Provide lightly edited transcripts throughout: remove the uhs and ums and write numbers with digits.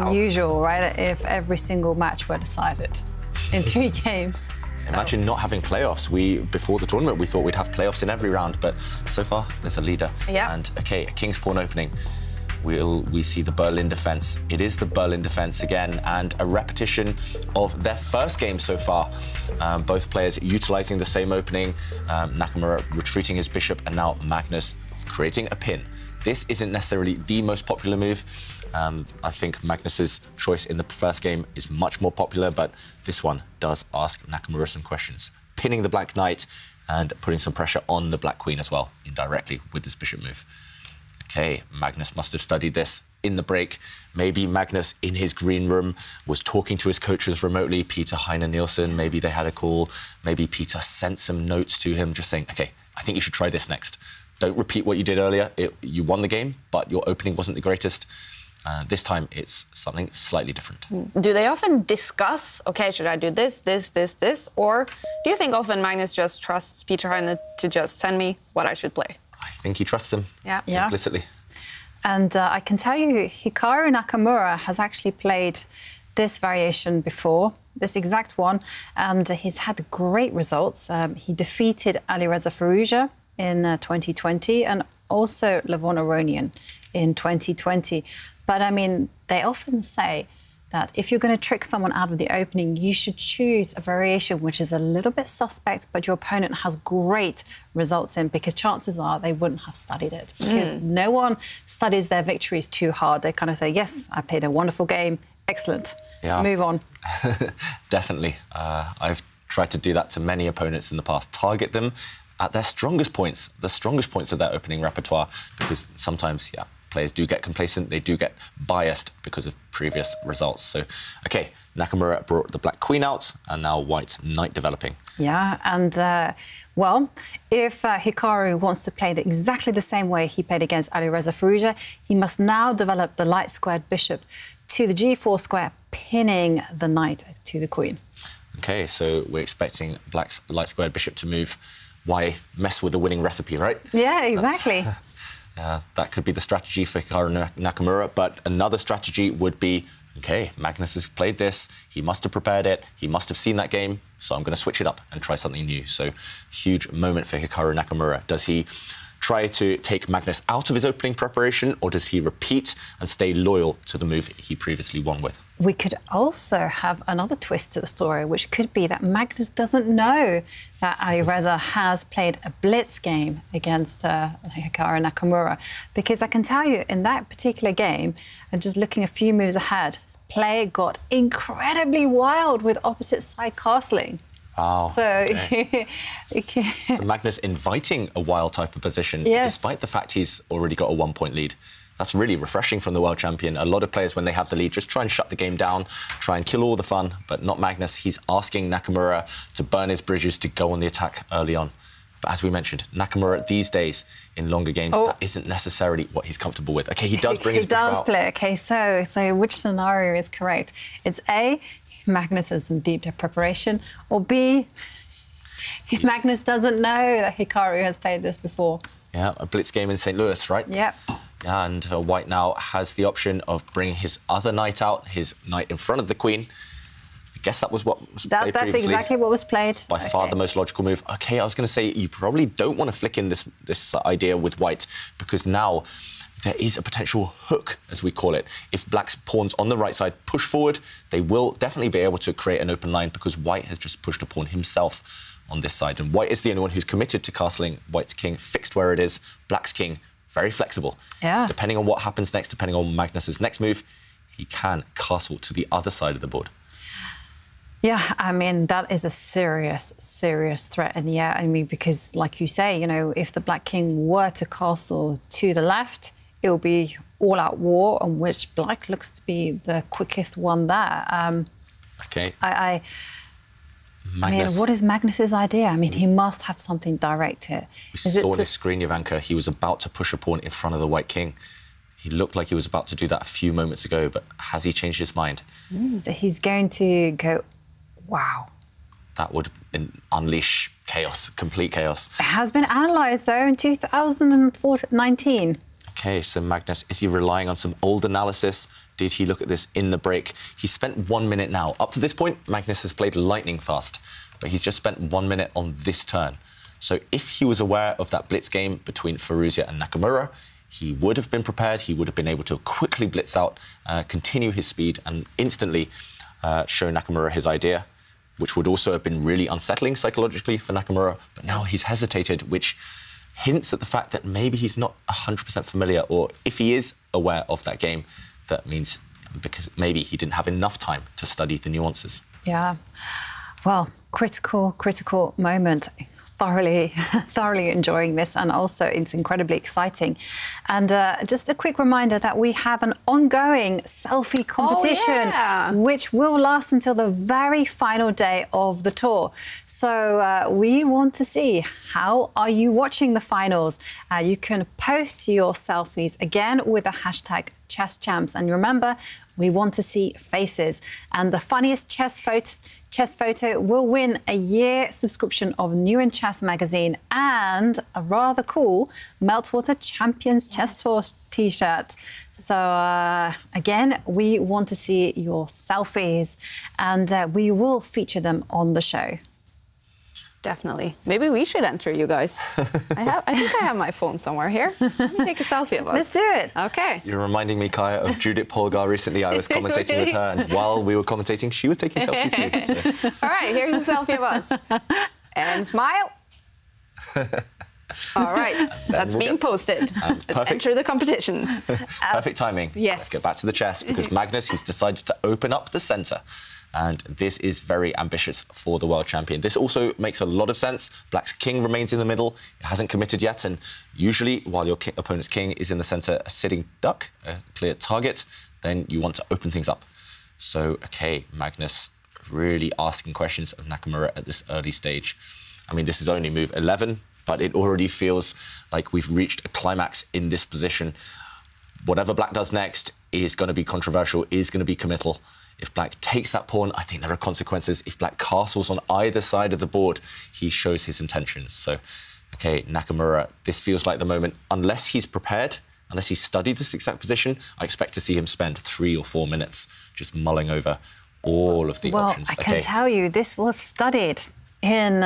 unusual, right? If every single match were decided in 3 games. Imagine not having playoffs. Before the tournament, we thought we'd have playoffs in every round, but so far, there's a leader. Yeah. And, OK, a King's Pawn opening. We see the Berlin defence. It is the Berlin defence again, and a repetition of their first game so far. Both players utilising the same opening. Nakamura retreating his bishop, and now Magnus creating a pin. This isn't necessarily the most popular move. I think Magnus's choice in the first game is much more popular, but this one does ask Nakamura some questions. Pinning the Black Knight and putting some pressure on the Black Queen as well, indirectly, with this bishop move. OK, Magnus must have studied this in the break. Maybe Magnus, in his green room, was talking to his coaches remotely, Peter Heine Nielsen. Maybe they had a call. Maybe Peter sent some notes to him just saying, OK, I think you should try this next. Don't repeat what you did earlier. You won the game, but your opening wasn't the greatest. This time, it's something slightly different. Do they often discuss, OK, should I do this, this, this, this? Or do you think often Magnus just trusts Peter Heine to just send me what I should play? I think he trusts him implicitly. And I can tell you, Hikaru Nakamura has actually played this variation before, this exact one, and he's had great results. He defeated Alireza Firouzja in 2020 and also Levon Aronian in 2020. But, I mean, they often say that if you're going to trick someone out of the opening, you should choose a variation which is a little bit suspect, but your opponent has great results in, because chances are they wouldn't have studied it. Because no one studies their victories too hard. They kind of say, yes, I played a wonderful game, excellent, move on. Definitely. I've tried to do that to many opponents in the past. Target them at their strongest points, the strongest points of their opening repertoire, because sometimes, players do get complacent, they do get biased because of previous results. So, OK, Nakamura brought the Black Queen out, and now White Knight developing. Yeah, and, well, if Hikaru wants to play exactly the same way he played against Alireza Firouzja, he must now develop the light squared bishop to the g4 square, pinning the knight to the queen. OK, so we're expecting Black's light squared bishop to move. Why mess with the winning recipe, right? Yeah, exactly. That could be the strategy for Hikaru Nakamura, but another strategy would be, OK, Magnus has played this, he must have prepared it, he must have seen that game, so I'm going to switch it up and try something new. So, huge moment for Hikaru Nakamura. Does he try to take Magnus out of his opening preparation, or does he repeat and stay loyal to the move he previously won with? We could also have another twist to the story, which could be that Magnus doesn't know that Alireza has played a blitz game against Hikaru Nakamura. Because I can tell you, in that particular game, and just looking a few moves ahead, play got incredibly wild with opposite side castling. Wow. So, so Magnus inviting a wild type of position, despite the fact he's already got a 1-point lead. That's really refreshing from the world champion. A lot of players, when they have the lead, just try and shut the game down, try and kill all the fun, but not Magnus. He's asking Nakamura to burn his bridges, to go on the attack early on. But as we mentioned, Nakamura these days in longer games, that isn't necessarily what he's comfortable with. OK, he does bring his bishop out. He does play. OK, so which scenario is correct? It's A, Magnus has some deep preparation, or B, Magnus doesn't know that Hikaru has played this before. Yeah, a blitz game in St. Louis, right? Yep. And White now has the option of bringing his other knight out, his knight in front of the queen. I guess that was what was played previously. That's exactly what was played. By far the most logical move. OK, I was going to say, you probably don't want to flick in this idea with White, because now there is a potential hook, as we call it. If Black's pawns on the right side push forward, they will definitely be able to create an open line, because White has just pushed a pawn himself on this side. And White is the only one who's committed to castling White's king fixed where it is. Black's king, very flexible. Yeah. Depending on what happens next, depending on Magnus's next move, he can castle to the other side of the board. Yeah, I mean, that is a serious, serious threat. And yeah, I mean, because like you say, you know, if the Black King were to castle to the left, it will be all-out war, on which Black looks to be the quickest one there. OK. I mean, what is Magnus's idea? I mean, he must have something direct here. We saw on his screen, Jovanka, he was about to push a pawn in front of the White King. He looked like he was about to do that a few moments ago, but has he changed his mind? So he's going to go, wow. That would unleash chaos, complete chaos. It has been analysed, though, in 2019. Okay, so Magnus, is he relying on some old analysis? Did he look at this in the break? He spent 1 minute now. Up to this point, Magnus has played lightning fast, but he's just spent 1 minute on this turn. So if he was aware of that blitz game between Firouzja and Nakamura, he would have been prepared. He would have been able to quickly blitz out, continue his speed, and instantly show Nakamura his idea, which would also have been really unsettling psychologically for Nakamura. But now he's hesitated, which hints at the fact that maybe he's not 100% familiar, or if he is aware of that game, that means because maybe he didn't have enough time to study the nuances. Yeah. Well, critical moment. Thoroughly enjoying this, and also it's incredibly exciting. And just a quick reminder that we have an ongoing selfie competition, which will last until the very final day of the tour. So we want to see, how are you watching the finals? You can post your selfies again with the hashtag #ChessChamps. And remember, we want to see faces. And the funniest chess photo will win a year subscription of New in Chess magazine and a rather cool Meltwater Champions Chess Tour t-shirt. So again, we want to see your selfies, and we will feature them on the show. Definitely. Maybe we should enter, you guys. I think I have my phone somewhere here. Let me take a selfie of us. Let's do it. Okay. You're reminding me, Kaya, of Judith Polgar recently. I was commentating with her, and while we were commentating, she was taking selfies too. So. All right, here's a selfie of us. And smile. All right, that's being posted. Let's enter the competition. Perfect timing. Yes. Let's get back to the chess, because Magnus, he's decided to open up the centre. And this is very ambitious for the world champion. This also makes a lot of sense. Black's king remains in the middle. It hasn't committed yet. And usually, while your opponent's king is in the centre, a sitting duck, a clear target, then you want to open things up. So, OK, Magnus really asking questions of Nakamura at this early stage. I mean, this is only move 11, but it already feels like we've reached a climax in this position. Whatever Black does next is going to be controversial, is going to be committal. If Black takes that pawn, I think there are consequences. If Black castles on either side of the board, he shows his intentions. So, OK, Nakamura, this feels like the moment. Unless he's prepared, unless he's studied this exact position, I expect to see him spend 3 or 4 minutes just mulling over all of the options. Well, I can tell you, this was studied in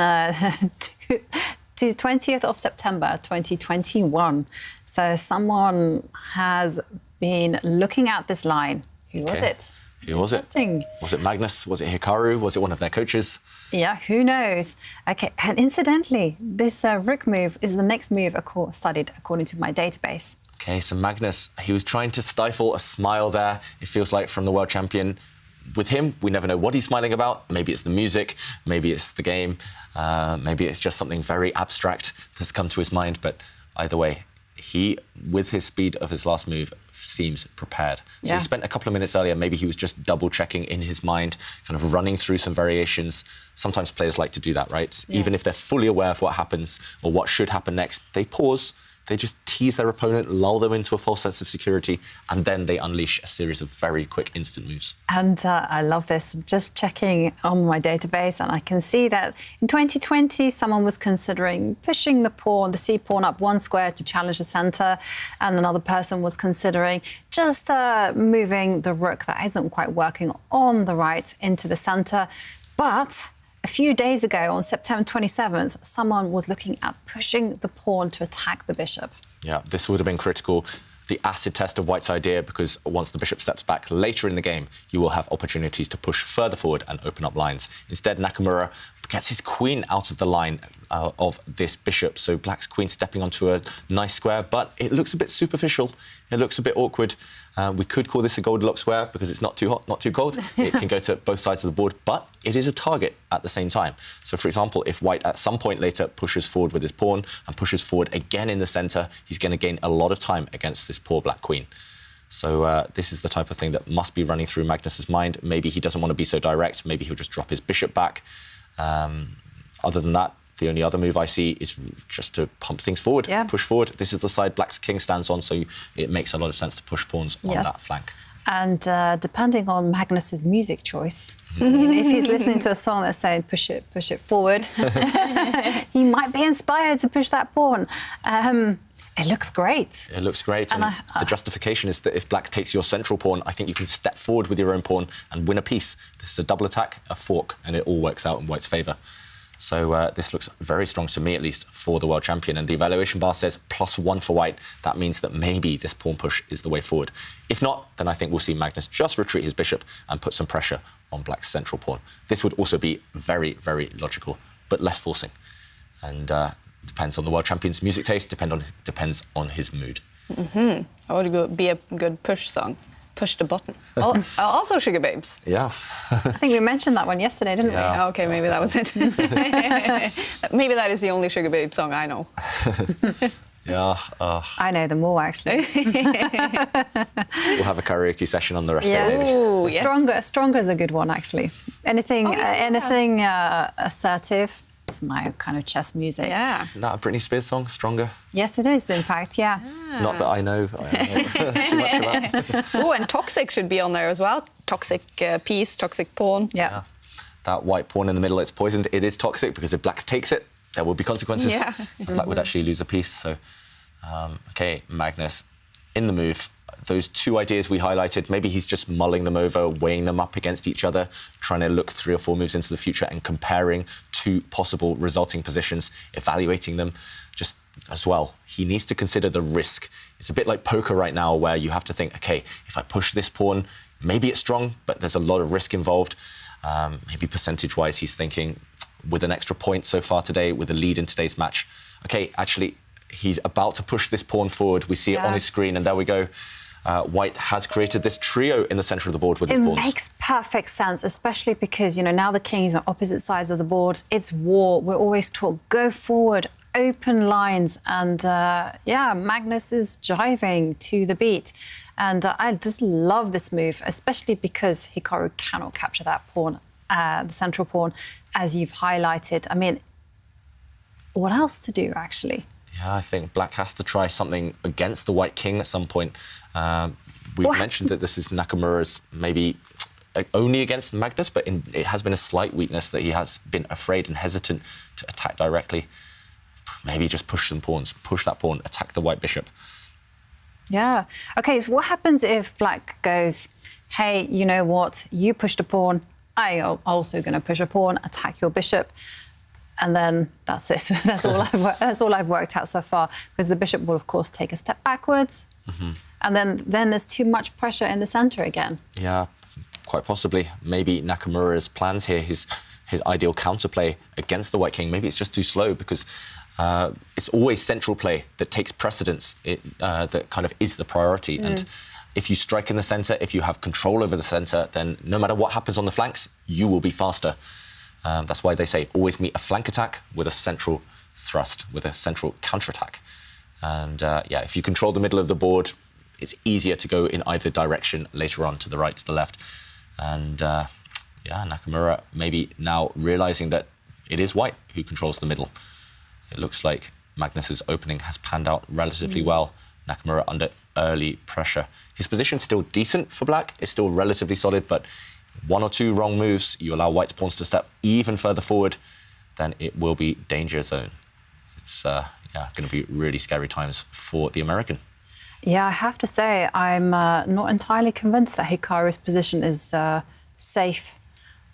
20th of September, 2021. So someone has been looking at this line. Who was it? Who was it? Was it Magnus? Was it Hikaru? Was it one of their coaches? Yeah, who knows? OK, and incidentally, this rook move is the next move studied according to my database. OK, so Magnus, he was trying to stifle a smile there, it feels like, from the world champion. With him, we never know what he's smiling about. Maybe it's the music, maybe it's the game, maybe it's just something very abstract that's come to his mind. But either way, he, with his speed of his last move, seems prepared. So he spent a couple of minutes earlier, maybe he was just double-checking in his mind, kind of running through some variations. Sometimes players like to do that, right? Yes. Even if they're fully aware of what happens or what should happen next, they pause, they just tease their opponent, lull them into a false sense of security, and then they unleash a series of very quick instant moves. And I love this. Just checking on my database, and I can see that in 2020, someone was considering pushing the pawn, the c-pawn up 1 square to challenge the centre, and another person was considering just moving the rook that isn't quite working on the right into the centre. But a few days ago, on September 27th, someone was looking at pushing the pawn to attack the bishop. Yeah, this would have been critical. The acid test of White's idea, because once the bishop steps back later in the game, you will have opportunities to push further forward and open up lines. Instead, Nakamura gets his queen out of the line of this bishop. So Black's queen stepping onto a nice square, but it looks a bit superficial. It looks a bit awkward. We could call this a Goldilocks square because it's not too hot, not too cold. It can go to both sides of the board, but it is a target at the same time. So, for example, if White at some point later pushes forward with his pawn and pushes forward again in the centre, he's going to gain a lot of time against this poor Black queen. So this is the type of thing that must be running through Magnus's mind. Maybe he doesn't want to be so direct. Maybe he'll just drop his bishop back. Other than that, the only other move I see is just to pump things forward, push forward. This is the side Black's king stands on, so it makes a lot of sense to push pawns on that flank. And depending on Magnus's music choice, if he's listening to a song that's saying push it forward, he might be inspired to push that pawn. It looks great. It looks great. And the justification is that if black takes your central pawn, I think you can step forward with your own pawn and win a piece. This is a double attack, a fork, and it all works out in white's favour. So this looks very strong to me, at least, for the world champion. And the evaluation bar says +1 for white. That means that maybe this pawn push is the way forward. If not, then I think we'll see Magnus just retreat his bishop and put some pressure on black's central pawn. This would also be very, very logical, but less forcing. And depends on the world champion's music taste, depends on his mood. That would be a good push song. Push the button. Also Sugar Babes. Yeah. I think we mentioned that one yesterday, didn't we? Okay, maybe that was it. Maybe that is the only Sugar Babe song I know. Yeah. I know them all, actually. We'll have a karaoke session on the rest of Yes. it. Ooh, yes. Stronger is a good one, actually. Anything assertive. It's my kind of chess music. Yeah. Isn't that a Britney Spears song, Stronger? Yes, it is, in fact, yeah. Not that I know too much about. Oh, and Toxic should be on there as well. Toxic piece, toxic pawn. Yeah. That white pawn in the middle, it's poisoned. It is toxic because if black takes it, there will be consequences. Yeah. Black would actually lose a piece. So, OK, Magnus, in the move, those two ideas we highlighted, maybe he's just mulling them over, weighing them up against each other, trying to look 3 or 4 moves into the future and comparing 2 possible resulting positions, evaluating them just as well. He needs to consider the risk. It's a bit like poker right now where you have to think, OK, if I push this pawn, maybe it's strong, but there's a lot of risk involved. Maybe percentage-wise, he's thinking, with an extra point so far today, with a lead in today's match, OK, actually, he's about to push this pawn forward. We see it on his screen, and there we go. White has created this trio in the centre of the board with his pawns. It makes perfect sense, especially because, now the kings are opposite sides of the board. It's war. We're always taught, go forward, open lines. And, Magnus is jiving to the beat. And I just love this move, especially because Hikaru cannot capture that pawn, the central pawn, as you've highlighted. I mean, what else to do, actually? Yeah, I think black has to try something against the white king at some point. We've mentioned that this is Nakamura's maybe only against Magnus, but it has been a slight weakness that he has been afraid and hesitant to attack directly. Maybe just push some pawns, push that pawn, attack the white bishop. Yeah. OK, so what happens if black goes, hey, you know what, you pushed a pawn, I'm also going to push a pawn, attack your bishop. And then that's it. That's all I've worked out so far. Because the bishop will, of course, take a step backwards. And then there's too much pressure in the centre again. Yeah, quite possibly. Maybe Nakamura's plans here, his ideal counterplay against the white king, maybe it's just too slow because it's always central play that takes precedence, that kind of is the priority. And if you strike in the centre, if you have control over the centre, then no matter what happens on the flanks, you will be faster. That's why they say always meet a flank attack with a central thrust, with a central counterattack. And if you control the middle of the board, it's easier to go in either direction later on, to the right, to the left. And Nakamura maybe now realising that it is white who controls the middle. It looks like Magnus's opening has panned out relatively well. Nakamura under early pressure. His position's still decent for black. It's still relatively solid, but 1 or 2 wrong moves, you allow white's pawns to step even further forward, then it will be danger zone. It's going to be really scary times for the American. Yeah, I have to say, I'm not entirely convinced that Hikaru's position is safe.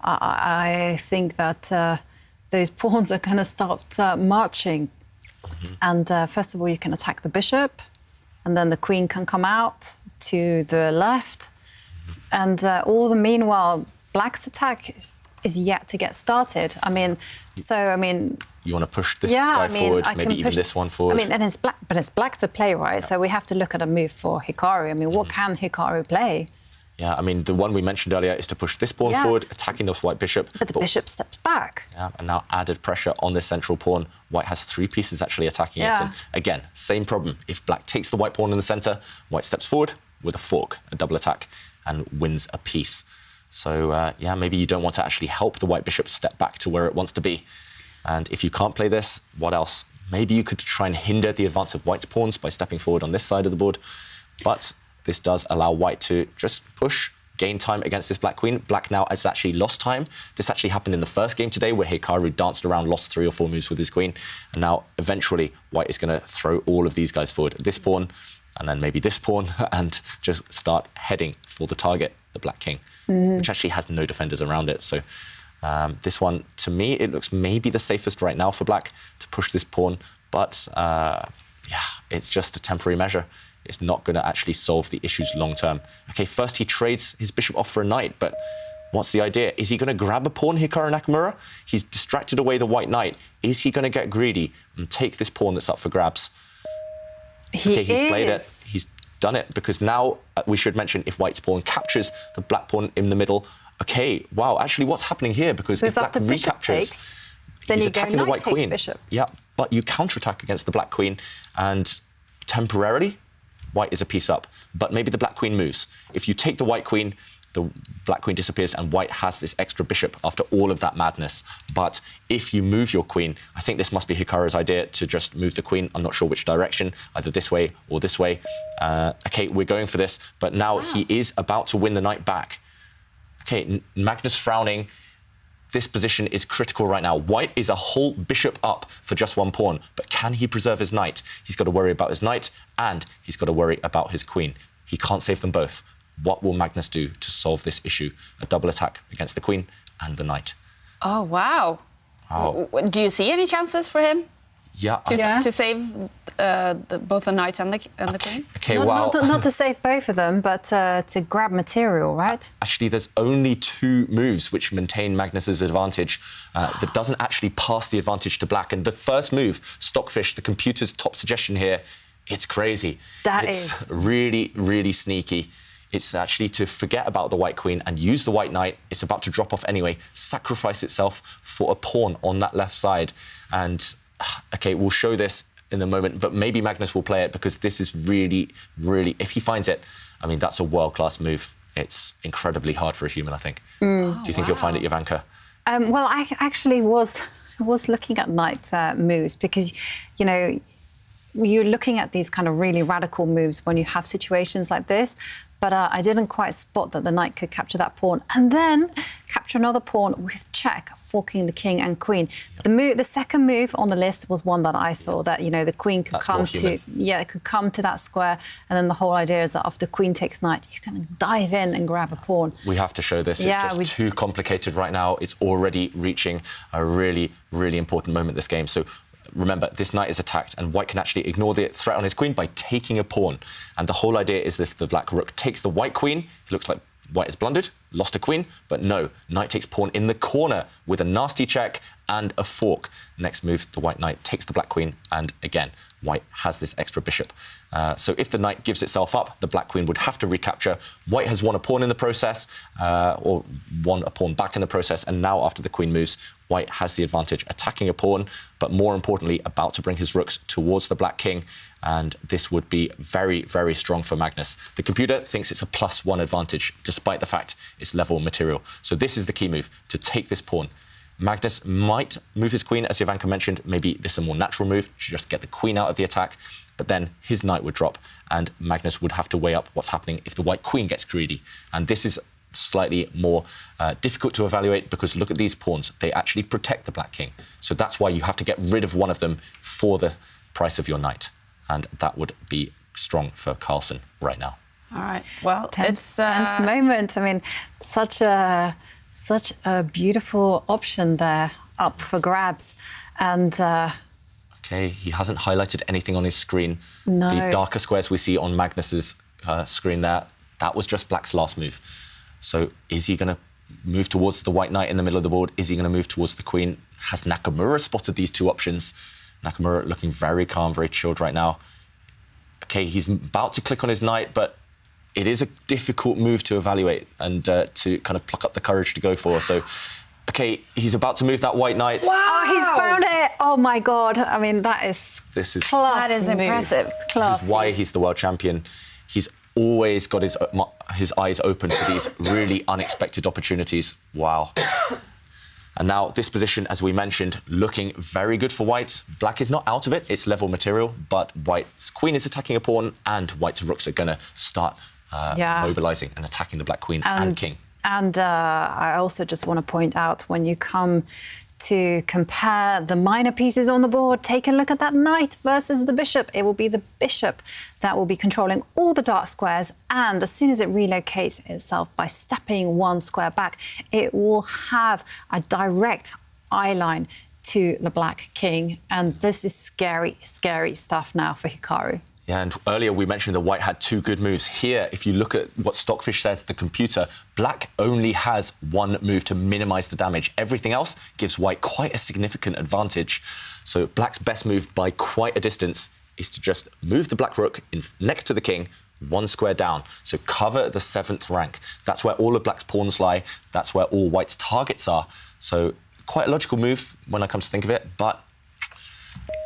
I think that those pawns are going to start marching. And first of all, you can attack the bishop, and then the queen can come out to the left. And all the meanwhile, black's attack is yet to get started. You want to push this guy forward, maybe even this one forward. And it's black to play, right? Yeah. So we have to look at a move for Hikaru. What can Hikaru play? Yeah, the one we mentioned earlier is to push this pawn forward, attacking this white bishop. But the bishop steps back. Yeah, and now added pressure on this central pawn. White has 3 pieces actually attacking it. And again, same problem. If black takes the white pawn in the centre, white steps forward with a fork, a double attack, and wins a piece. So, maybe you don't want to actually help the white bishop step back to where it wants to be. And if you can't play this, what else? Maybe you could try and hinder the advance of white's pawns by stepping forward on this side of the board. But this does allow white to just push gain time against this black queen. Black now has actually lost time. This actually happened in the first game today where Hikaru danced around, lost 3 or 4 moves with his queen. And now, eventually, white is going to throw all of these guys forward. This pawn, and then maybe this pawn, and just start heading for the target, the black king, which actually has no defenders around it. So this one, to me, it looks maybe the safest right now for black to push this pawn. But, yeah, it's just a temporary measure. It's not going to actually solve the issues long term. OK, first he trades his bishop off for a knight, but what's the idea? Is he going to grab a pawn, Hikaru Nakamura? He's distracted away the white knight. Is he going to get greedy and take this pawn that's up for grabs? He's played it. He's done it, because now we should mention if white's pawn captures the black pawn in the middle. OK, wow, actually what's happening here? Because if black recaptures, then he's you go attacking the knight white takes queen. bishop. Yeah, but you counterattack against the black queen, and temporarily, white is a piece up. But maybe the black queen moves. If you take the white queen, the black queen disappears and white has this extra bishop after all of that madness. But if you move your queen, I think this must be Hikaru's idea to just move the queen. I'm not sure which direction, either this way or this way. OK, we're going for this. But now he is about to win the knight back. OK, Magnus frowning. This position is critical right now. White is a whole bishop up for just one pawn, but can he preserve his knight? He's got to worry about his knight, and he's got to worry about his queen. He can't save them both. What will Magnus do to solve this issue? A double attack against the queen and the knight. Oh, wow. Oh. Do you see any chances for him Yeah. to save both the knight and the queen? Okay, well... Not to save both of them, but to grab material, right? Actually, there's only 2 moves which maintain Magnus's advantage that doesn't actually pass the advantage to black. And the first move, Stockfish, the computer's top suggestion here, it's crazy. It's really, really sneaky. It's actually to forget about the white queen and use the white knight. It's about to drop off anyway, sacrifice itself for a pawn on that left side. And, OK, we'll show this in a moment, but maybe Magnus will play it, because this is really, really... If he finds it, I mean, that's a world-class move. It's incredibly hard for a human, I think. Do you think you'll find it, Jovanka? Well, I actually was looking at knight moves, because, you know, you're looking at these kind of really radical moves when you have situations like this. But I didn't quite spot that the knight could capture that pawn and then capture another pawn with check, forking the king and queen. The second move on the list was one that I saw, that, you know, the queen could it could come to that square, and then the whole idea is that after the queen takes knight, you can dive in and grab a pawn. We have to show this. It's just too complicated right now. It's already reaching a really, really important moment, this game. So remember, this knight is attacked, and white can actually ignore the threat on his queen by taking a pawn. And the whole idea is if the black rook takes the white queen, it looks like white has blundered, lost a queen, but no, knight takes pawn in the corner with a nasty check and a fork. Next move, the white knight takes the black queen, and again, white has this extra bishop. So if the knight gives itself up, the black queen would have to recapture. White has won a pawn in the process, or won a pawn back in the process, and now after the queen moves, white has the advantage, attacking a pawn, but more importantly, about to bring his rooks towards the black king, and this would be very, very strong for Magnus. The computer thinks it's a +1 advantage, despite the fact it's level material. So this is the key move, to take this pawn. Magnus might move his queen, as Jovanka mentioned. Maybe this is a more natural move, to just get the queen out of the attack, but then his knight would drop, and Magnus would have to weigh up what's happening if the white queen gets greedy. And this is slightly more difficult to evaluate, because look at these pawns. They actually protect the black king. So that's why you have to get rid of one of them for the price of your knight. And that would be strong for Carlsen right now. All right. Well, tense moment. I mean, such a beautiful option there up for grabs. And OK, he hasn't highlighted anything on his screen. No. The darker squares we see on Magnus's screen there, that was just black's last move. So is he going to move towards the white knight in the middle of the board? Is he going to move towards the queen? Has Nakamura spotted these 2 options? Nakamura looking very calm, very chilled right now. OK, he's about to click on his knight, but it is a difficult move to evaluate and to kind of pluck up the courage to go for. So, OK, he's about to move that white knight. Wow! Oh, he's found it! Oh, my God. I mean, that is that is impressive. This is why he's the world champion. He's always got his eyes open for these really unexpected opportunities. Wow. And now this position, as we mentioned, looking very good for white. Black is not out of it. It's level material, but white's queen is attacking a pawn, and white's rooks are going to start mobilising and attacking the black queen and king. And I also just want to point out, when you come to compare the minor pieces on the board, take a look at that knight versus the bishop. It will be the bishop that will be controlling all the dark squares, and as soon as it relocates itself by stepping one square back, it will have a direct eye line to the black king. And this is scary, scary stuff now for Hikaru. Yeah, and earlier we mentioned that white had two good moves. Here, if you look at what Stockfish says, the computer, black only has one move to minimise the damage. Everything else gives white quite a significant advantage. So black's best move by quite a distance is to just move the black rook next to the king, one square down. So cover the 7th rank. That's where all of black's pawns lie. That's where all white's targets are. So quite a logical move when I come to think of it, but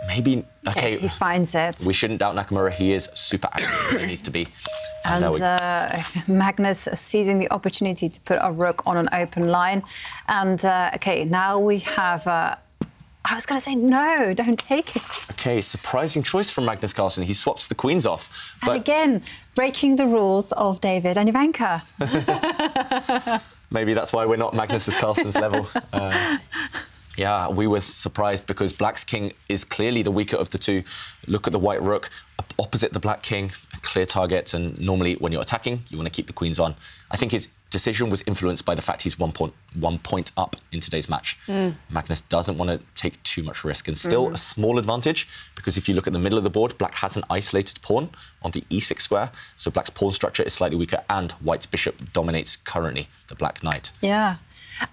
maybe, OK. He finds it. We shouldn't doubt Nakamura. He is super active where he needs to be. And Magnus seizing the opportunity to put a rook on an open line. And, OK, now we have... I was going to say, no, don't take it. OK, surprising choice from Magnus Carlsen. He swaps the queens off. And again, breaking the rules of David and Ivanka. Maybe that's why we're not Magnus Carlsen's level. Yeah, we were surprised because black's king is clearly the weaker of the two. Look at the white rook opposite the black king, a clear target. And normally when you're attacking, you want to keep the queens on. I think his decision was influenced by the fact he's 1 point up in today's match. Magnus doesn't want to take too much risk, and still a small advantage, because if you look at the middle of the board, black has an isolated pawn on the e6 square, so black's pawn structure is slightly weaker, and white's bishop dominates currently the black knight. Yeah.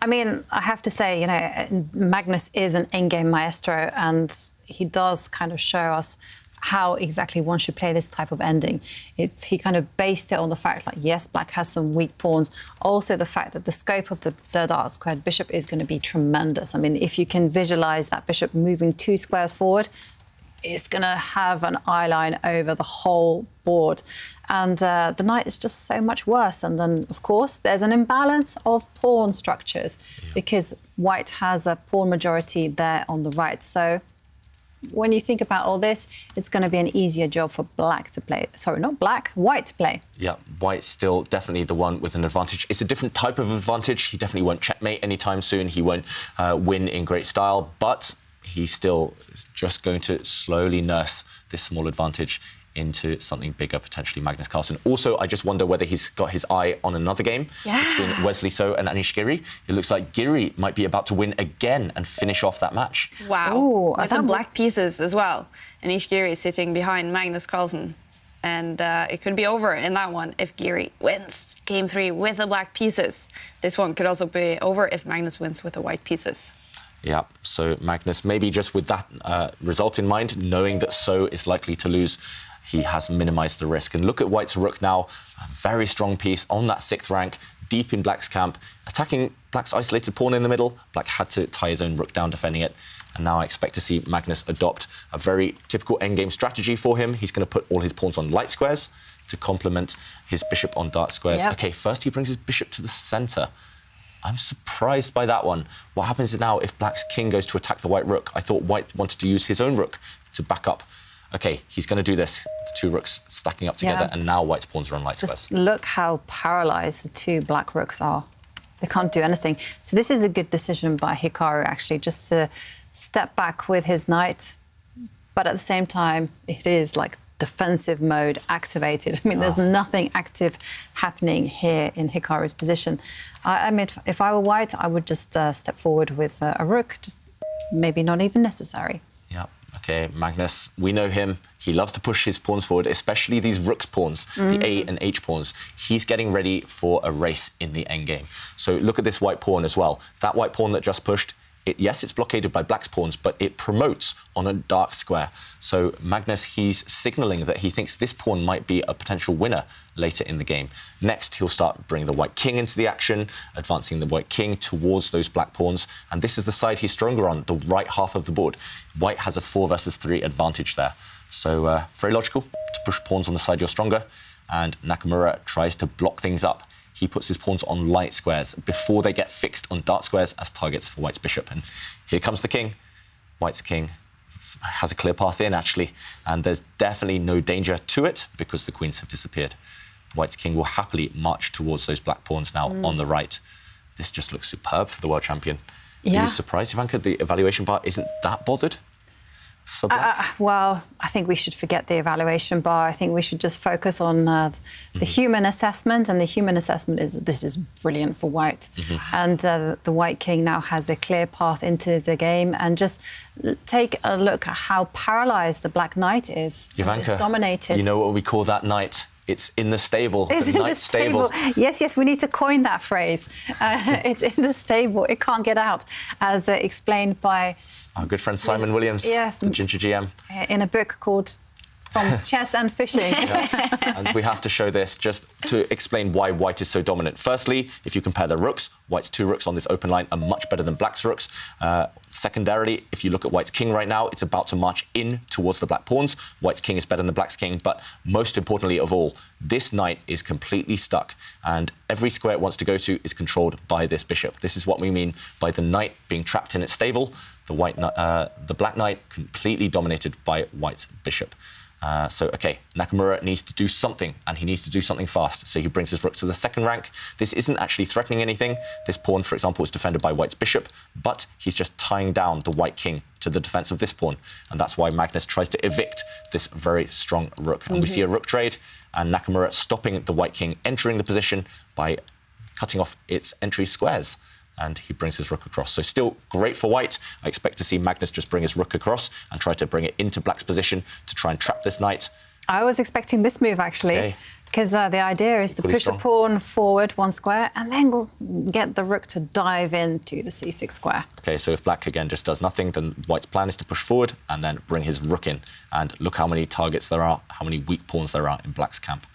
I mean, I have to say, you know, Magnus is an in-game maestro, and he does kind of show us how exactly one should play this type of ending. He kind of based it on the fact, like, yes, black has some weak pawns. Also, the fact that the scope of the dark squared bishop is going to be tremendous. I mean, if you can visualise that bishop moving 2 squares forward, it's going to have an eye line over the whole board. And the knight is just so much worse. And then, of course, there's an imbalance of pawn structures because white has a pawn majority there on the right. So when you think about all this, it's going to be an easier job for black to play. Sorry, not black, white to play. Yeah, white's still definitely the one with an advantage. It's a different type of advantage. He definitely won't checkmate anytime soon. He won't win in great style, but he's still just going to slowly nurse this small advantage into something bigger, potentially Magnus Carlsen. Also, I just wonder whether he's got his eye on another game between Wesley So and Anish Giri. It looks like Giri might be about to win again and finish off that match. Wow. Ooh, with the black pieces as well. Anish Giri is sitting behind Magnus Carlsen. And it could be over in that one if Giri wins Game 3 with the black pieces. This one could also be over if Magnus wins with the white pieces. Yeah, so Magnus, maybe just with that result in mind, knowing that So is likely to lose, he has minimised the risk. And look at white's rook now, a very strong piece on that 6th rank, deep in black's camp, attacking black's isolated pawn in the middle. Black had to tie his own rook down defending it. And now I expect to see Magnus adopt a very typical endgame strategy for him. He's going to put all his pawns on light squares to complement his bishop on dark squares. Yep. OK, first he brings his bishop to the centre. I'm surprised by that one. What happens now if black's king goes to attack the white rook? I thought white wanted to use his own rook to back up. OK, he's going to do this. The 2 rooks stacking up together, and now white's pawns are on light squares. Just look how paralysed the 2 black rooks are. They can't do anything. So this is a good decision by Hikaru, actually, just to step back with his knight. But at the same time, it is like defensive mode activated. I mean, there's nothing active happening here in Hikaru's position. I mean, if I were white, I would just step forward with a rook, just maybe not even necessary. Yeah. OK, Magnus, we know him. He loves to push his pawns forward, especially these rook's pawns, the A and H pawns. He's getting ready for a race in the endgame. So look at this white pawn as well. That white pawn that just pushed, yes, it's blockaded by black's pawns, but it promotes on a dark square. So Magnus, he's signalling that he thinks this pawn might be a potential winner later in the game. Next, he'll start bringing the white king into the action, advancing the white king towards those black pawns. And this is the side he's stronger on, the right half of the board. White has a 4 versus 3 advantage there. So very logical to push pawns on the side you're stronger. And Nakamura tries to block things up. He puts his pawns on light squares before they get fixed on dark squares as targets for white's bishop. And here comes the king. White's king has a clear path in, actually, and there's definitely no danger to it because the queens have disappeared. White's king will happily march towards those black pawns now on the right. This just looks superb for the world champion. Are you surprised, Ivanka, the evaluation bar isn't that bothered for black? Well, I think we should forget the evaluation bar. I think we should just focus on the human assessment, and the human assessment is this is brilliant for white. And the white king now has a clear path into the game, and just take a look at how paralysed the black knight is. Ivanka, it's dominated. You know what we call that knight? It's in the stable. It's the in the knight's stable. Yes, we need to coin that phrase. It's in the stable. It can't get out, as explained by our good friend Simon Williams, the Ginger GM, in a book called From Chess and Fishing. And we have to show this just to explain why white is so dominant. Firstly, if you compare the rooks, white's 2 rooks on this open line are much better than black's rooks. Secondarily, if you look at white's king right now, it's about to march in towards the black pawns. White's king is better than the black's king, but most importantly of all, this knight is completely stuck, and every square it wants to go to is controlled by this bishop. This is what we mean by the knight being trapped in its stable. The black knight completely dominated by white's bishop. Nakamura needs to do something, and he needs to do something fast. So he brings his rook to the 2nd rank. This isn't actually threatening anything. This pawn, for example, is defended by white's bishop, but he's just tying down the white king to the defense of this pawn. And that's why Magnus tries to evict this very strong rook. And we see a rook trade, and Nakamura stopping the white king entering the position by cutting off its entry squares. And he brings his rook across. So still great for white. I expect to see Magnus just bring his rook across and try to bring it into black's position to try and trap this knight. I was expecting this move, actually, because the idea is to push the pawn forward 1 square and then get the rook to dive into the c6 square. OK, so if black, again, just does nothing, then white's plan is to push forward and then bring his rook in. And look how many targets there are, how many weak pawns there are in black's camp.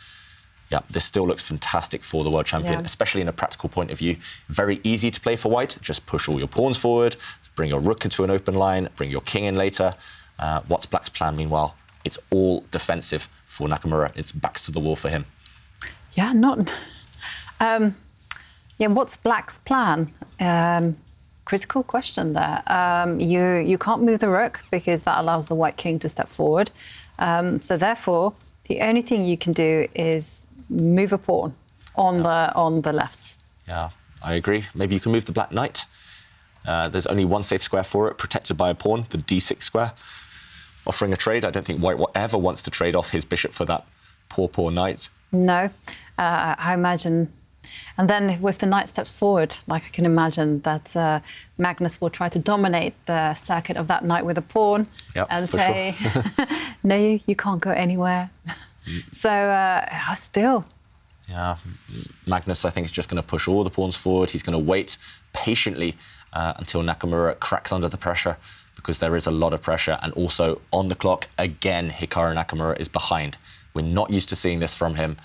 Yeah, this still looks fantastic for the world champion, especially in a practical point of view. Very easy to play for white. Just push all your pawns forward, bring your rook into an open line, bring your king in later. What's black's plan, meanwhile? It's all defensive for Nakamura. It's backs to the wall for him. Yeah, what's black's plan? Critical question there. You can't move the rook because that allows the white king to step forward. So therefore, the only thing you can do is move a pawn on the lefts. Yeah, I agree. Maybe you can move the black knight. There's only 1 safe square for it, protected by a pawn, the d6 square. Offering a trade, I don't think white ever wants to trade off his bishop for that poor knight. No, I imagine. And then with the knight steps forward, like I can imagine that Magnus will try to dominate the circuit of that knight with a pawn and say, no, you can't go anywhere. So still. Yeah, Magnus, I think, is just going to push all the pawns forward. He's going to wait patiently until Nakamura cracks under the pressure, because there is a lot of pressure. And also on the clock, again, Hikaru Nakamura is behind. We're not used to seeing this from him.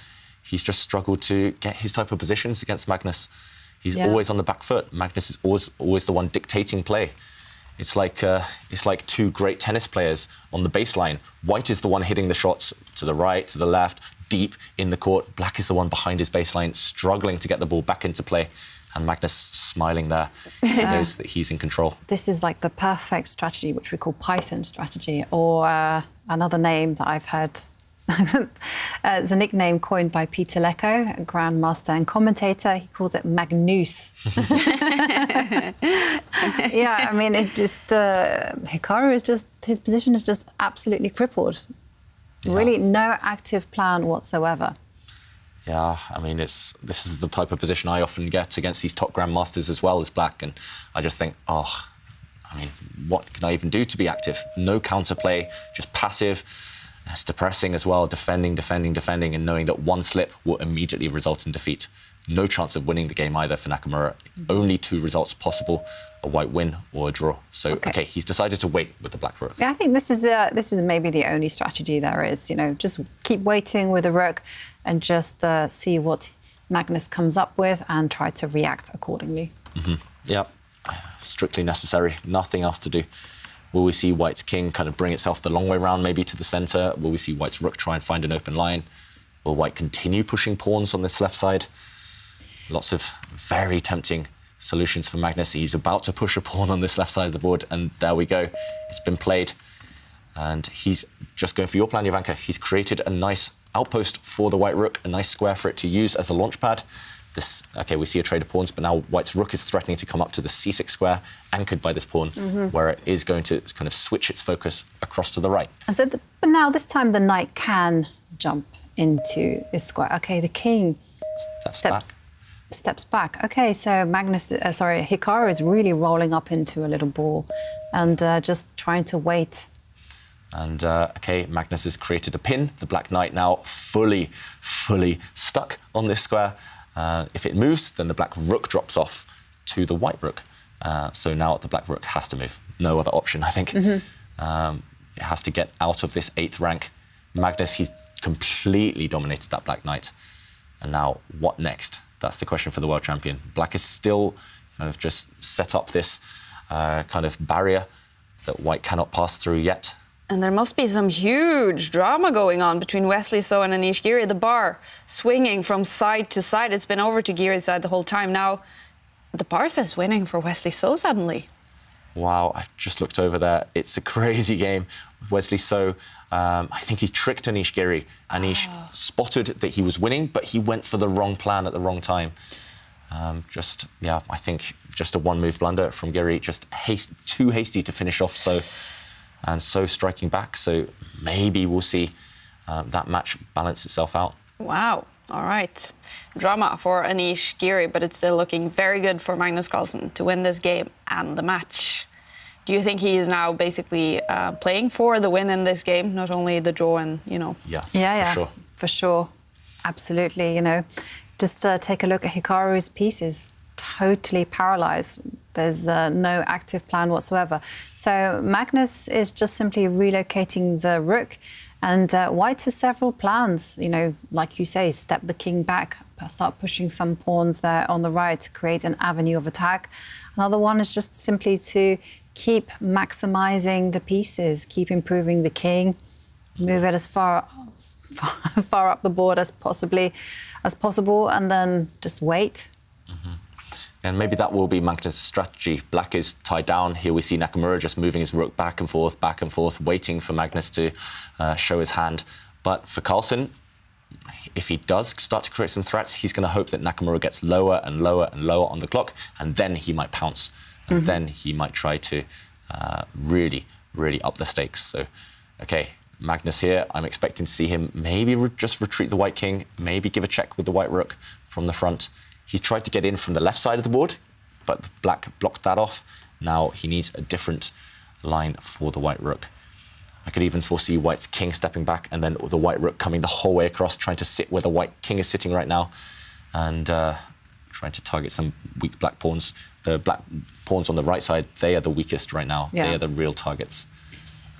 He's just struggled to get his type of positions against Magnus. He's always on the back foot. Magnus is always the one dictating play. It's like 2 great tennis players on the baseline. White is the one hitting the shots to the right, to the left, deep in the court. Black is the one behind his baseline, struggling to get the ball back into play. And Magnus smiling there. He knows that he's in control. This is like the perfect strategy, which we call Python strategy, or another name that I've heard. It's a nickname coined by Peter Lecco, a grandmaster and commentator. He calls it Magnus. Yeah, I mean, it just Hikaru is just, his position is just absolutely crippled. Really, no active plan whatsoever. Yeah, I mean, this is the type of position I often get against these top grandmasters as well as black, and I just think, I mean, what can I even do to be active? No counterplay, just passive. It's depressing as well, defending, and knowing that one slip will immediately result in defeat. No chance of winning the game either for Nakamura. Only 2 results possible, a white win or a draw. So, OK, he's decided to wait with the black rook. Yeah, I think this is maybe the only strategy there is, just keep waiting with the rook and just see what Magnus comes up with and try to react accordingly. Yeah, strictly necessary, nothing else to do. Will we see white's king kind of bring itself the long way round, maybe to the centre? Will we see white's rook try and find an open line? Will white continue pushing pawns on this left side? Lots of very tempting solutions for Magnus. He's about to push a pawn on this left side of the board, and there we go. It's been played. And he's just going for your plan, Ivanka. He's created a nice outpost for the white rook, a nice square for it to use as a launch pad. Okay, we see a trade of pawns, but now white's rook is threatening to come up to the c6 square, anchored by this pawn, where it is going to kind of switch its focus across to the right. And so, but now this time the knight can jump into this square. Okay, the king steps back. Okay, so Hikaru is really rolling up into a little ball and just trying to wait. And, okay, Magnus has created a pin. The black knight now fully stuck on this square. If it moves, then the black rook drops off to the white rook. So now the black rook has to move. No other option, I think. It has to get out of this 8th rank. Magnus, he's completely dominated that black knight. And now, what next? That's the question for the world champion. Black is still kind of just set up this kind of barrier that white cannot pass through yet. And there must be some huge drama going on between Wesley So and Anish Giri. The bar swinging from side to side. It's been over to Giri's side the whole time. Now, the bar says winning for Wesley So suddenly. Wow, I just looked over there. It's a crazy game. Wesley So, I think he's tricked Anish Giri. Anish spotted that he was winning, but he went for the wrong plan at the wrong time. I think just a one-move blunder from Giri. Just too hasty to finish off So. And So striking back, so maybe we'll see that match balance itself out. Wow, all right. Drama for Anish Giri, but it's still looking very good for Magnus Carlsen to win this game and the match. Do you think he is now basically playing for the win in this game, not only the draw and, Yeah, for sure. Absolutely, Just take a look at Hikaru's pieces. Totally paralyzed. There's no active plan whatsoever. So Magnus is just simply relocating the rook, and white has several plans. Like you say, step the king back, start pushing some pawns there on the right, create an avenue of attack. Another one is just simply to keep maximizing the pieces, keep improving the king, move it as far up the board as possible, and then just wait. And maybe that will be Magnus' strategy. Black is tied down. Here we see Nakamura just moving his rook back and forth, waiting for Magnus to show his hand. But for Carlsen, if he does start to create some threats, he's going to hope that Nakamura gets lower and lower and lower on the clock, and then he might pounce. And then he might try to really up the stakes. So, okay, Magnus here, I'm expecting to see him maybe just retreat the white king, maybe give a check with the white rook from the front. He's tried to get in from the left side of the board, but black blocked that off. Now he needs a different line for the white rook. I could even foresee white's king stepping back and then the white rook coming the whole way across, trying to sit where the white king is sitting right now, and trying to target some weak black pawns. The black pawns on the right side, they are the weakest right now. Yeah. They are the real targets.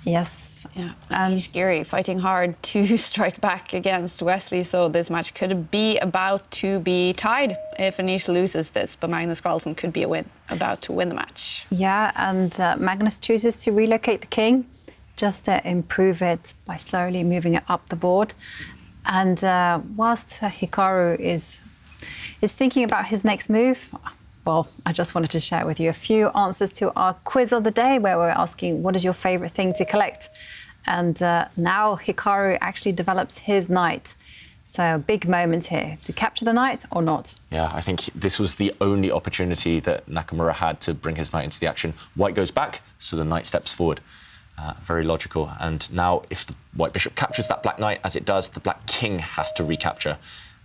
Yes. Yeah. Anish Giri fighting hard to strike back against Wesley, so this match could be about to be tied if Anish loses this, but Magnus Carlsen could be about to win the match. Yeah, and Magnus chooses to relocate the king, just to improve it by slowly moving it up the board. And whilst Hikaru is thinking about his next move, well, I just wanted to share with you a few answers to our quiz of the day, where we're asking, what is your favorite thing to collect? And now Hikaru actually develops his knight. So big moment here. To capture the knight or not? Yeah, I think this was the only opportunity that Nakamura had to bring his knight into the action. White goes back, so the knight steps forward. Very logical. And now if the white bishop captures that black knight, as it does, the black king has to recapture.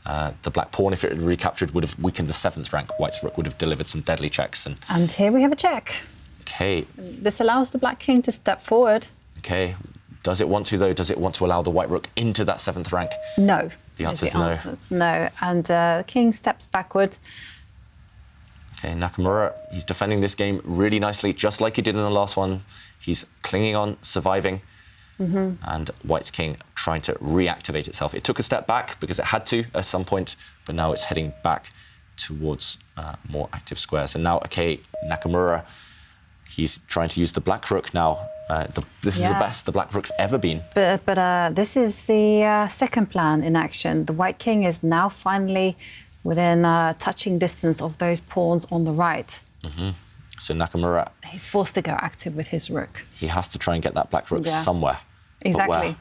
The black pawn, if it had recaptured, would have weakened the 7th rank. White's rook would have delivered some deadly checks. And here we have a check. Okay. This allows the black king to step forward. Okay. Does it want to, though? Does it want to allow the white rook into that 7th rank? No. The answer is no. It's no. And king steps backward. Okay, Nakamura, he's defending this game really nicely, just like he did in the last one. He's clinging on, surviving. And white's king trying to reactivate itself. It took a step back because it had to at some point, but now it's heading back towards more active squares. And now, okay, Nakamura, he's trying to use the black rook now. This is the best the black rook's ever been. But this is the second plan in action. The white king is now finally within touching distance of those pawns on the right. So Nakamura, he's forced to go active with his rook. He has to try and get that black rook somewhere. Exactly.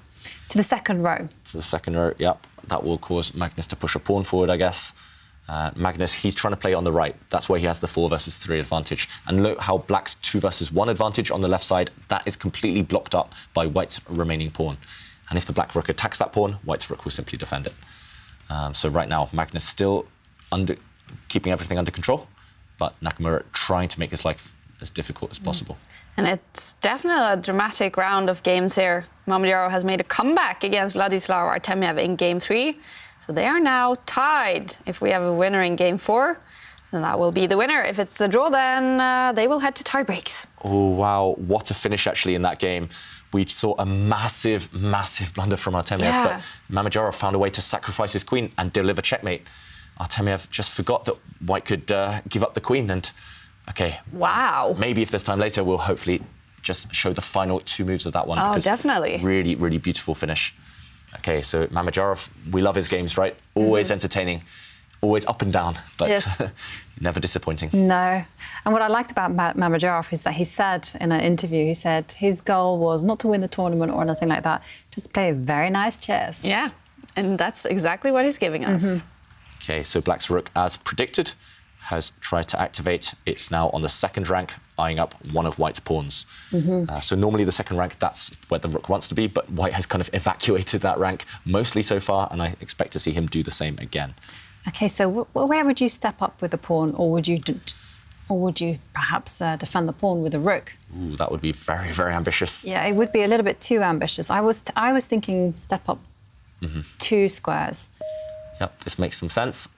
To the second row. To the second row, yep. That will cause Magnus to push a pawn forward, I guess. Magnus, he's trying to play on the right. That's where he has the 4 versus 3 advantage. And look how Black's 2 versus 1 advantage on the left side, that is completely blocked up by White's remaining pawn. And if the Black rook attacks that pawn, White's rook will simply defend it. So right now, Magnus still keeping everything under control, but Nakamura trying to make his life as difficult as possible. And it's definitely a dramatic round of games here. Mamadjarov has made a comeback against Vladislav Artemiev in game 3. So they are now tied. If we have a winner in game 4, then that will be the winner. If it's a draw, then they will head to tie breaks. Oh, wow. What a finish, actually, in that game. We saw a massive, massive blunder from Artemiev, but Mamadjarov found a way to sacrifice his queen and deliver checkmate. Artemiev just forgot that White could give up the queen and, OK. Wow. Maybe if there's time later, we'll hopefully just show the final 2 moves of that one. Oh, definitely. Really, really beautiful finish. OK, so Mamadjarov, we love his games, right? Always entertaining, always up and down, but never disappointing. No. And what I liked about Mamadjarov is that he said in an interview, he said his goal was not to win the tournament or anything like that, just play very nice chess. Yeah, and that's exactly what he's giving us. OK, so Black's rook, as predicted, has tried to activate. It's now on the 2nd rank, eyeing up one of White's pawns. So normally the 2nd rank, that's where the rook wants to be, but White has kind of evacuated that rank mostly so far, and I expect to see him do the same again. OK, so where would you step up with the pawn, or would you perhaps defend the pawn with a rook? Ooh, that would be very, very ambitious. Yeah, it would be a little bit too ambitious. I was thinking step up 2 squares. Yep, this makes some sense.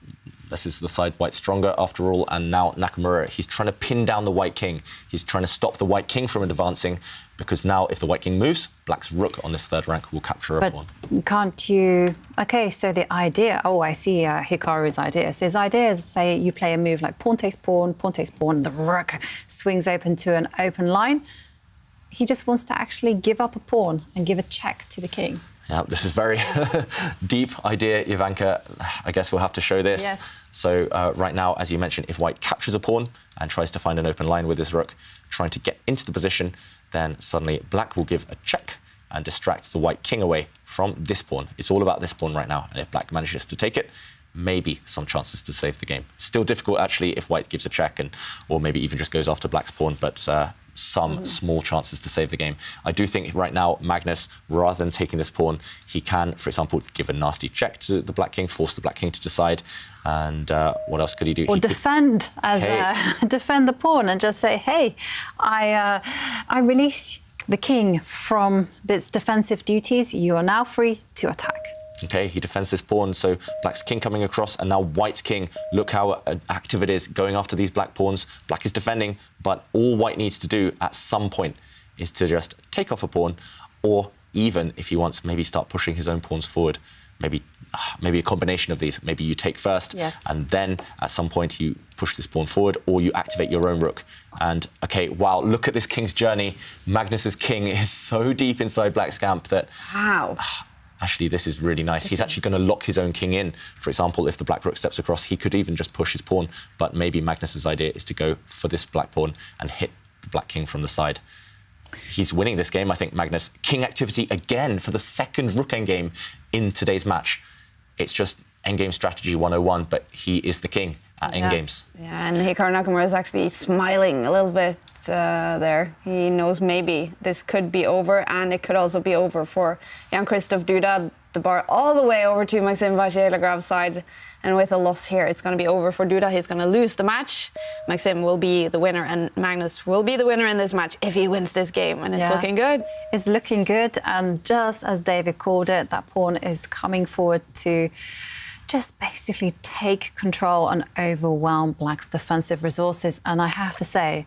This is the side White's stronger, after all, and now Nakamura, he's trying to pin down the White king. He's trying to stop the White king from advancing, because now if the White king moves, Black's rook on this 3rd rank will capture a pawn. Can't you... OK, so the idea... Oh, I see Hikaru's idea. So his idea is, say, you play a move like pawn, and the rook swings open to an open line. He just wants to actually give up a pawn and give a check to the king. Yeah, this is very deep idea, Jovanka. I guess we'll have to show this. Yes. So right now, as you mentioned, if White captures a pawn and tries to find an open line with his rook, trying to get into the position, then suddenly Black will give a check and distract the White king away from this pawn. It's all about this pawn right now. And if Black manages to take it, maybe some chances to save the game. Still difficult, actually, if White gives a check or maybe even just goes after Black's pawn, but some small chances to save the game. I do think right now, Magnus, rather than taking this pawn, he can, for example, give a nasty check to the Black king, force the Black king to decide. And what else could he do? Or defend defend the pawn and just say, hey, I release the king from its defensive duties. You are now free to attack. OK, he defends this pawn, so Black's king coming across, and now White's king. Look how active it is, going after these Black pawns. Black is defending, but all White needs to do at some point is to just take off a pawn, or even, if he wants, maybe start pushing his own pawns forward. Maybe a combination of these. Maybe you take first, and then at some point you push this pawn forward, or you activate your own rook. And, OK, wow, look at this king's journey. Magnus's king is so deep inside Black's camp that... Wow. Actually, this is really nice. He's actually going to lock his own king in. For example, if the Black rook steps across, he could even just push his pawn. But maybe Magnus's idea is to go for this Black pawn and hit the Black king from the side. He's winning this game, I think, Magnus. King activity again for the 2nd rook endgame in today's match. It's just endgame strategy 101, but he is the king at endgames. Yeah, and Hikaru Nakamura is actually smiling a little bit there. He knows maybe this could be over, and it could also be over for Jan-Krzysztof Duda. The bar all the way over to Maxim Vachier-Lagrav's side, and with a loss here, it's going to be over for Duda. He's going to lose the match. Maxim will be the winner, and Magnus will be the winner in this match if he wins this game, and it's looking good. It's looking good, and just as David called it, that pawn is coming forward to just basically take control and overwhelm Black's defensive resources. And I have to say,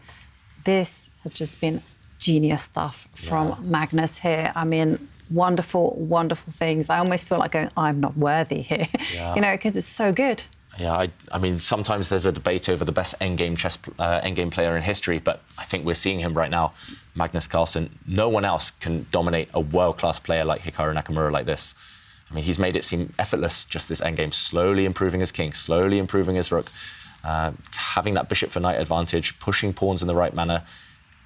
this has just been genius stuff from Magnus here. I mean, wonderful, wonderful things. I almost feel like going, I'm not worthy here, you know, because it's so good. Yeah, I mean, sometimes there's a debate over the best endgame player in history, but I think we're seeing him right now. Magnus Carlsen, no one else can dominate a world-class player like Hikaru Nakamura like this. I mean, he's made it seem effortless, just this endgame, slowly improving his king, slowly improving his rook, having that bishop for knight advantage, pushing pawns in the right manner.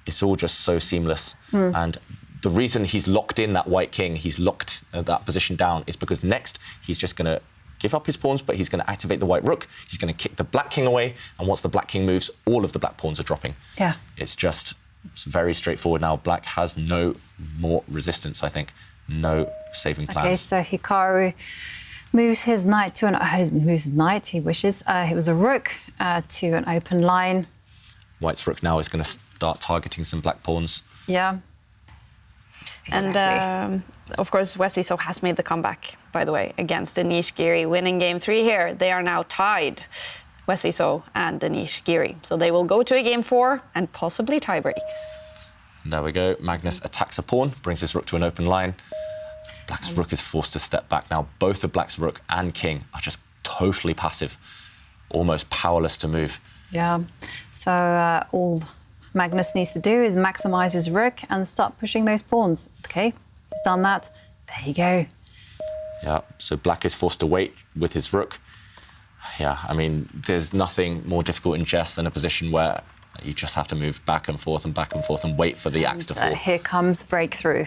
It's all just so seamless. And the reason he's locked in that White king, he's locked that position down is because next he's just going to give up his pawns, but he's going to activate the white rook. He's going to kick the black king away, and once the black king moves, all of the black pawns are dropping. Yeah. It's very straightforward now. Black has no more resistance, I think. No saving plans. Okay, so Hikaru moves his knight to he wishes. It was a rook to an open line. White's rook now is going to start targeting some black pawns. Yeah. Exactly. And of course, Wesley So has made the comeback, by the way, against Anish Giri, winning game 3 here. They are now tied, Wesley So and Anish Giri. So they will go to a game 4 and possibly tie breaks. There we go. Magnus attacks a pawn, brings his rook to an open line. Black's rook is forced to step back. Now, both of Black's rook and king are just totally passive, almost powerless to move. Yeah. So all Magnus needs to do is maximise his rook and start pushing those pawns. OK, he's done that. There you go. Yeah, so Black is forced to wait with his rook. Yeah, I mean, there's nothing more difficult in chess than a position where you just have to move back and forth and wait for the axe to fall. Here comes the breakthrough.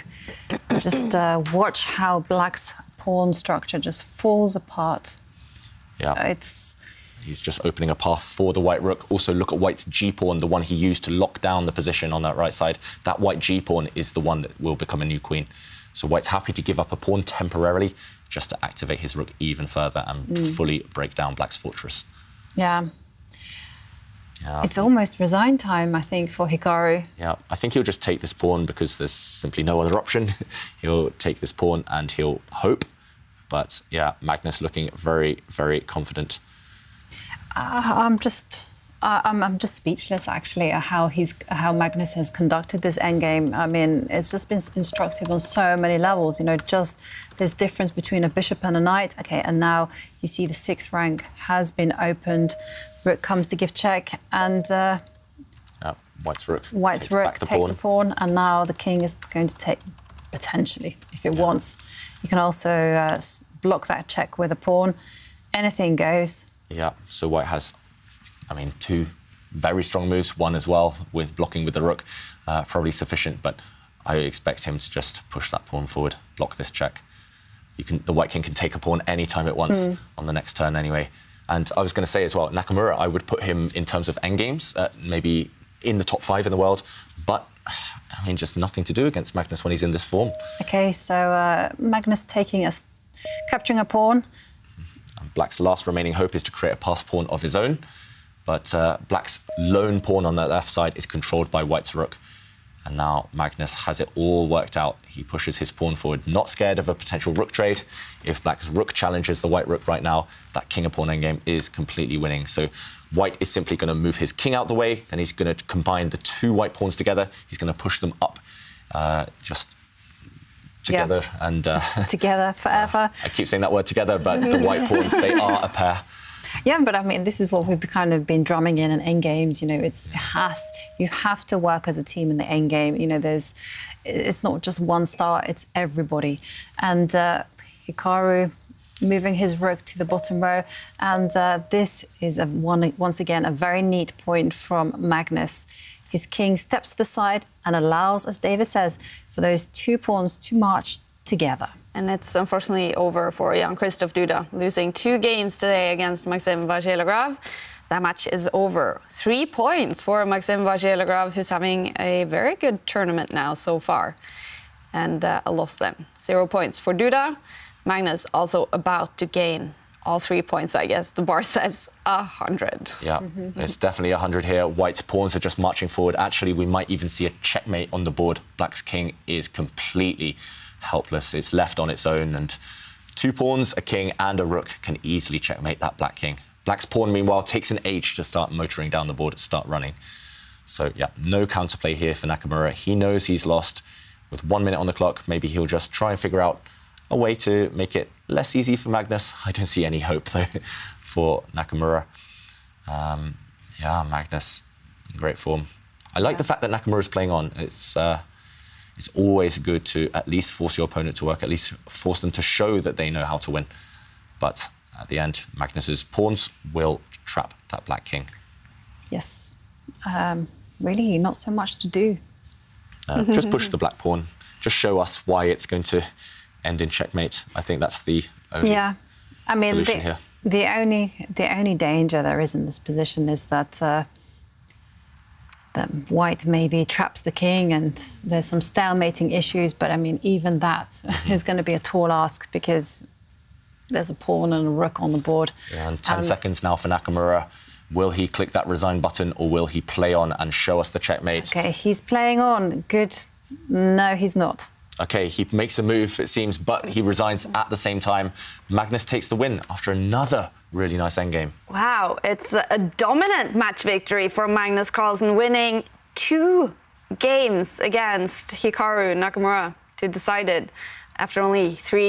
Just watch how Black's pawn structure just falls apart. Yeah. He's just opening a path for the white rook. Also, look at White's g-pawn, the one he used to lock down the position on that right side. That white g-pawn is the one that will become a new queen. So White's happy to give up a pawn temporarily just to activate his rook even further and fully break down Black's fortress. Yeah. It's almost resign time, I think, for Hikaru. Yeah, I think he'll just take this pawn because there's simply no other option. He'll take this pawn and he'll hope. But, yeah, Magnus looking very, very confident. I'm just speechless, actually, at how Magnus has conducted this endgame. I mean, it's just been instructive on so many levels. You know, just there's difference between a bishop and a knight. Okay, and now you see the 6th rank has been opened. Rook comes to give check, and White's rook. White's rook takes the pawn, and now the king is going to take potentially, if it wants. You can also block that check with a pawn. Anything goes. Yeah, so White has, I mean, 2 very strong moves, one as well, with blocking with the rook, probably sufficient, but I expect him to just push that pawn forward, block this check. The White king can take a pawn any time it wants on the next turn anyway. And I was going to say as well, Nakamura, I would put him in terms of endgames, maybe in the top 5 in the world, but I mean, just nothing to do against Magnus when he's in this form. Okay, so Magnus capturing a pawn. Black's last remaining hope is to create a pass pawn of his own, but Black's lone pawn on the left side is controlled by White's rook. And now Magnus has it all worked out. He pushes his pawn forward, not scared of a potential rook trade. If Black's rook challenges the white rook right now, that king and pawn endgame is completely winning. So White is simply going to move his king out the way, then he's going to combine the 2 white pawns together. He's going to push them up just together. Yeah. And together forever. I keep saying that word together, but the white pawns, they are a pair. Yeah, but I mean, this is what we've kind of been drumming in endgames. You know, you have to work as a team in the endgame. You know, it's not just one star; it's everybody. And Hikaru moving his rook to the bottom row, and this is once again a very neat point from Magnus. His king steps to the side and allows, as David says, for those 2 pawns to march together. And it's unfortunately over for Jan-Krzysztof Duda, losing 2 games today against Maxim Vachier-Lagrave. That match is over. 3 points for Maxim Vachier-Lagrave, who's having a very good tournament now so far. And a loss then. 0 points for Duda. Magnus also about to gain all 3 points, I guess. The bar says 100. Yeah, it's definitely 100 here. White's pawns are just marching forward. Actually, we might even see a checkmate on the board. Black's king is completely helpless. It's left on its own, and 2 pawns, a king and a rook can easily checkmate that black king. Black's pawn, meanwhile, takes an age to start motoring down the board, to start running. So, yeah, no counterplay here for Nakamura. He knows he's lost. With 1 minute on the clock, maybe he'll just try and figure out a way to make it less easy for Magnus. I don't see any hope, though, for Nakamura. Yeah, Magnus in great form. I like the fact that Nakamura's playing on. It's always good to at least force your opponent to work, at least force them to show that they know how to win. But at the end, Magnus's pawns will trap that black king. Yes. Really, not so much to do. Just push the black pawn. Just show us why it's going to end in checkmate. I think that's the only I mean, solution here. The only danger there is in this position is that that White maybe traps the king and there's some stalemating issues. But I mean, even that is going to be a tall ask because there's a pawn and a rook on the board. Yeah, and 10 seconds now for Nakamura. Will he click that resign button or will he play on and show us the checkmate? Okay, he's playing on. Good. No, he's not. OK, he makes a move, it seems, but he resigns at the same time. Magnus takes the win after another really nice endgame. Wow, it's a dominant match victory for Magnus Carlsen, winning 2 games against Hikaru Nakamura to decide it after only 3